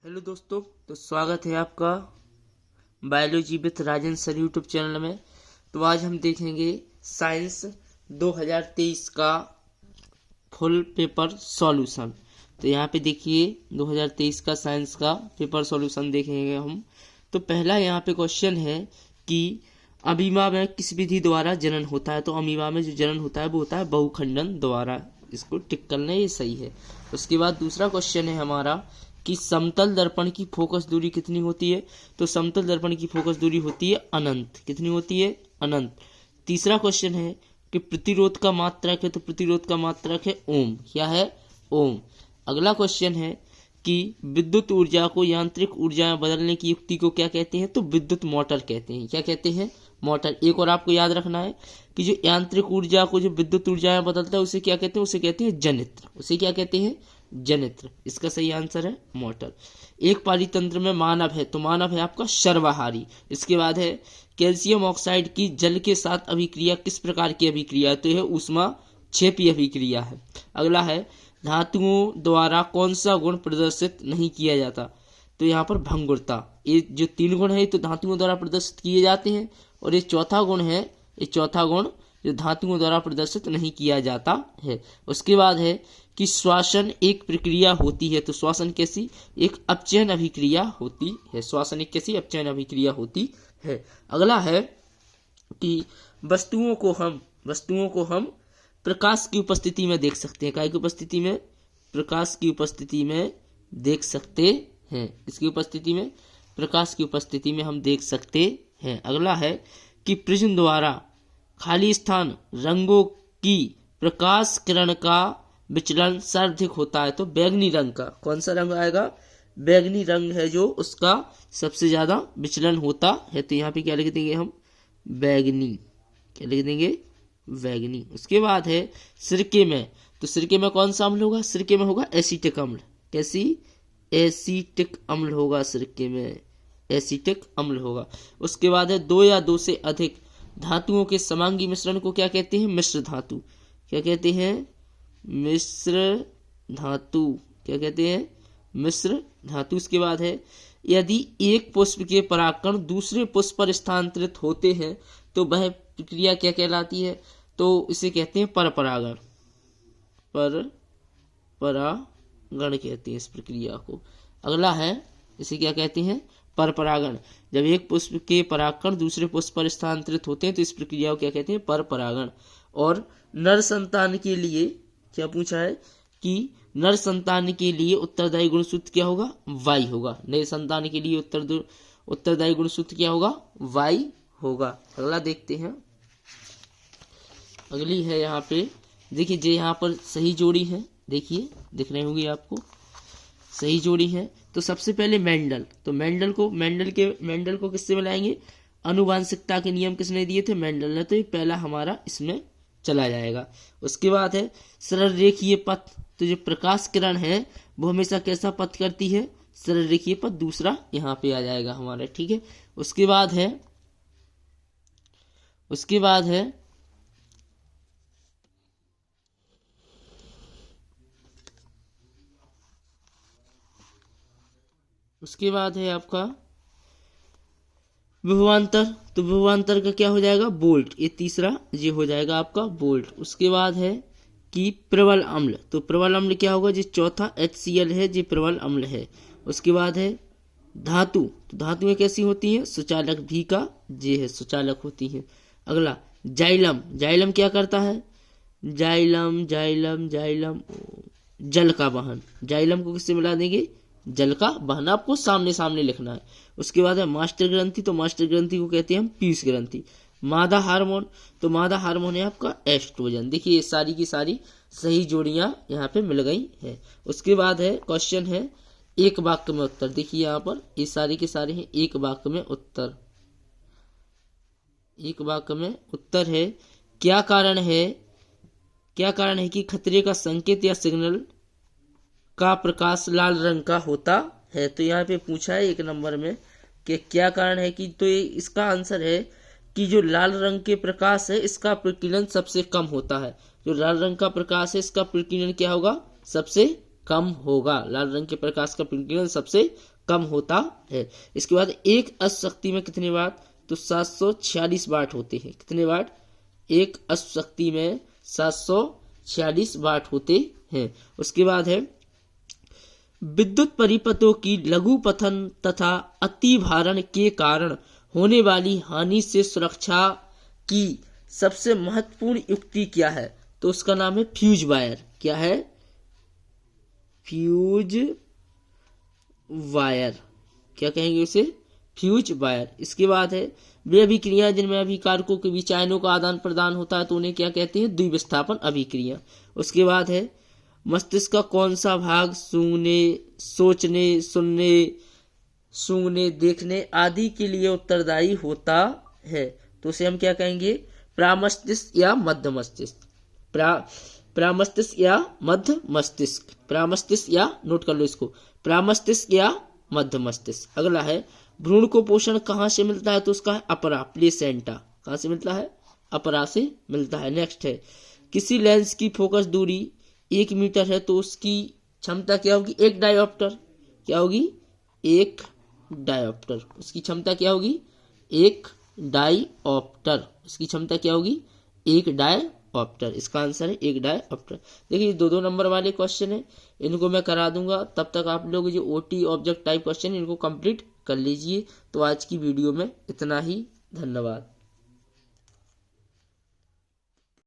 Hello दोस्तों, तो स्वागत है आपका biology with Rajan sir YouTube channel में। तो आज हम देखेंगे साइंस 2023 का फुल पेपर सॉल्यूशन। तो यहाँ पे देखिए 2023 का साइंस का पेपर सॉल्यूशन देखेंगे हम। तो पहला यहाँ पे क्वेश्चन है कि अमीबा में किस विधि द्वारा जनन होता है। तो अमीबा में जो जनन होता है वो होता है बहुखंडन द्वारा। इसको टिक करना, ये सही है। उसके बाद दूसरा क्वेश्चन है हमारा कि समतल दर्पण की फोकस दूरी कितनी होती है। तो समतल दर्पण की फोकस दूरी होती है अनंत। कितनी होती है? अनंत। तीसरा क्वेश्चन है कि प्रतिरोध का मात्रक है। तो प्रतिरोध का मात्रक है ओम। क्या है? ओम। अगला क्वेश्चन है कि विद्युत ऊर्जा को यांत्रिक ऊर्जा में बदलने की युक्ति को क्या कहते हैं। तो विद्युत मोटर कहते हैं। क्या कहते हैं? मोटर। एक और आपको याद रखना है कि जो यांत्रिक ऊर्जा को जो विद्युत ऊर्जा में बदलता है उसे क्या कहते हैं? उसे कहते हैं जनित्र। उसे क्या कहते हैं? जनित्र। इसका सही आंसर है मोटर। एक पाली तंत्र में मानव है। तो मानव है आपका सर्वाहारी। इसके बाद है कैल्शियम ऑक्साइड की जल के साथ अभिक्रिया किस प्रकार की अभिक्रिया है। तो यह ऊष्माक्षेपी अभिक्रिया है। अगला है धातुओं द्वारा कौन सा गुण प्रदर्शित नहीं किया जाता। तो यहाँ पर भंगुरता। ये जो तीन गुण है तो धातुओं द्वारा प्रदर्शित किए जाते हैं, और ये चौथा गुण है, ये चौथा गुण जो धातुओं द्वारा प्रदर्शित नहीं किया जाता है। उसके बाद है कि श्वसन एक प्रक्रिया होती है। तो श्वसन कैसी? एक अपचयन अभिक्रिया होती है। श्वसन एक कैसी? अपचयन अभिक्रिया होती है। अगला है कि वस्तुओं को हम प्रकाश की उपस्थिति में देख सकते हैं। काय की उपस्थिति में? प्रकाश की उपस्थिति में देख सकते हैं। इसकी उपस्थिति में, प्रकाश की उपस्थिति में हम देख सकते हैं। अगला है कि प्रिज्म द्वारा खाली स्थान रंगों की प्रकाश किरण का विचलन सर्वाधिक होता है। तो बैगनी रंग का। कौन सा रंग आएगा? बैगनी रंग है जो उसका सबसे ज्यादा विचलन होता है। तो यहाँ पे क्या लिख देंगे हम? बैगनी। क्या लिख देंगे? बैगनी। उसके बाद है सिरके में। तो सिरके में कौन सा अम्ल होगा? सिरके में होगा एसिटिक अम्ल। कैसी? एसिटिक अम्ल होगा सिरके में। एसिटिक अम्ल होगा। उसके बाद है दो या दो से अधिक धातुओं के समांगी मिश्रण को क्या कहते हैं? मिश्र धातु। क्या कहते हैं? मिश्र धातु। क्या कहते हैं? मिश्र धातु। उसके बाद है यदि एक पुष्प के परागकण दूसरे पुष्प पर स्थानांतरित होते हैं तो वह प्रक्रिया क्या कहलाती है? तो इसे कहते हैं परपरागण। परपरागण कहते हैं इस प्रक्रिया को। अगला है इसे क्या कहते हैं? परपरागण। जब एक पुष्प के परागकण दूसरे पुष्प पर स्थानांतरित होते हैं तो इस प्रक्रिया को क्या कहते हैं? परपरागण। और नर संतान के लिए क्या पूछा है कि नर संतान के लिए उत्तरदायी गुणसूत्र क्या होगा? वाई होगा। नए संतान के लिए उत्तरदायी गुणसूत्र क्या होगा? वाई होगा। अगला देखते हैं। अगली है यहाँ पे देखिए, जो यहाँ पर सही जोड़ी है, देखिए दिख रही होगी आपको, सही जोड़ी है। तो सबसे पहले मेंडल। तो मेंडल को किससे मिलाएंगे? आनुवांशिकता के नियम किसने दिए थे? मेंडल ने। तो ये पहला हमारा इसमें चला जाएगा। उसके बाद है सरल रेखीय पथ। तो जो प्रकाश किरण है वो हमेशा कैसा पथ करती है? सरल रेखीय पथ। दूसरा यहाँ पे आ जाएगा हमारा। ठीक है। उसके बाद है आपका विभवांतर। तो विभवांतर का क्या हो जाएगा? बोल्ट। ये तीसरा ये हो जाएगा आपका बोल्ट। उसके बाद है कि प्रबल अम्ल। तो प्रबल अम्ल क्या होगा? जो चौथा HCl है, जो प्रबल अम्ल है। उसके बाद है धातु। तो धातुएं कैसी होती हैं? सुचालक भी का जे है, सुचालक होती हैं। अगला जाइलम। जाइलम क्या करता है? जाइलम जल का वहन। जाइलम को किससे मिला देंगे? जल का वहन। आपको सामने सामने लिखना है। उसके बाद है मास्टर ग्रंथि। तो मास्टर ग्रंथि को कहते हैं हम पीयूष ग्रंथि। मादा हार्मोन। तो मादा हार्मोन है आपका एस्ट्रोजन। देखिए ये सारी की सारी सही जोड़ियां यहाँ पे मिल गई है। उसके बाद है क्वेश्चन है एक वाक्य में उत्तर। देखिए यहाँ पर ये सारी के सारे हैं एक वाक्य में उत्तर। एक वाक्य में उत्तर है क्या कारण है कि खतरे का संकेत या सिग्नल का प्रकाश लाल रंग का होता है। तो यहाँ पे पूछा है एक नंबर में कि क्या कारण है कि, तो ये इसका आंसर है कि जो लाल रंग के प्रकाश है इसका प्रकीर्णन सबसे कम होता है। जो लाल रंग का प्रकाश है इसका प्रकीर्णन क्या होगा? सबसे कम होगा। लाल रंग के प्रकाश का विकिरण सबसे कम होता है। इसके बाद एक अश्व शक्ति में कितने वाट, तो 746 वाट होते हैं। कितने वाट, एक अश्व शक्ति में 746 वाट होते हैं। उसके बाद है विद्युत परिपथों की लघु पतन तथा अति भारण के कारण होने वाली हानि से सुरक्षा की सबसे महत्वपूर्ण युक्ति क्या है, तो उसका नाम है फ्यूज वायर। क्या है, फ्यूज वायर। क्या कहेंगे उसे, फ्यूज वायर। इसके बाद है वे अभिक्रिया जिनमें अभिकारकों के बीच आयनों का आदान प्रदान होता है तो उन्हें क्या कहते हैं, द्विविस्थापन अभिक्रिया। उसके बाद है मस्तिष्क का कौन सा भाग सूंघने, सोचने, सुनने, सूंघने, देखने आदि के लिए उत्तरदायी होता है, तो उसे हम क्या कहेंगे, प्रामस्तिष्क या मध्य मस्तिष्क। प्रामस्तिष्क या मध्य मस्तिष्क, प्रामस्तिष्क या, नोट कर लो इसको, प्रामस्तिष्क या मध्य मस्तिष्क। अगला है भ्रूण को पोषण कहाँ से मिलता है, तो उसका है अपरा, प्लेसेंटा। कहाँ से मिलता है, अपरा से मिलता है। नेक्स्ट है किसी लेंस की फोकस दूरी 1 मीटर है तो उसकी क्षमता क्या होगी, 1 डायोप्टर। क्या होगी, 1 डायोप्टर। उसकी क्षमता क्या होगी, 1 डायोप्टर। उसकी क्षमता क्या होगी, 1 डायोप्टर। इसका आंसर है 1 डायोप्टर। देखिए 2-2 नंबर वाले क्वेश्चन है, इनको मैं करा दूंगा। तब तक आप लोग जो ओटी ऑब्जेक्ट टाइप क्वेश्चन इनको कंप्लीट कर लीजिए। तो आज की वीडियो में इतना ही, धन्यवाद।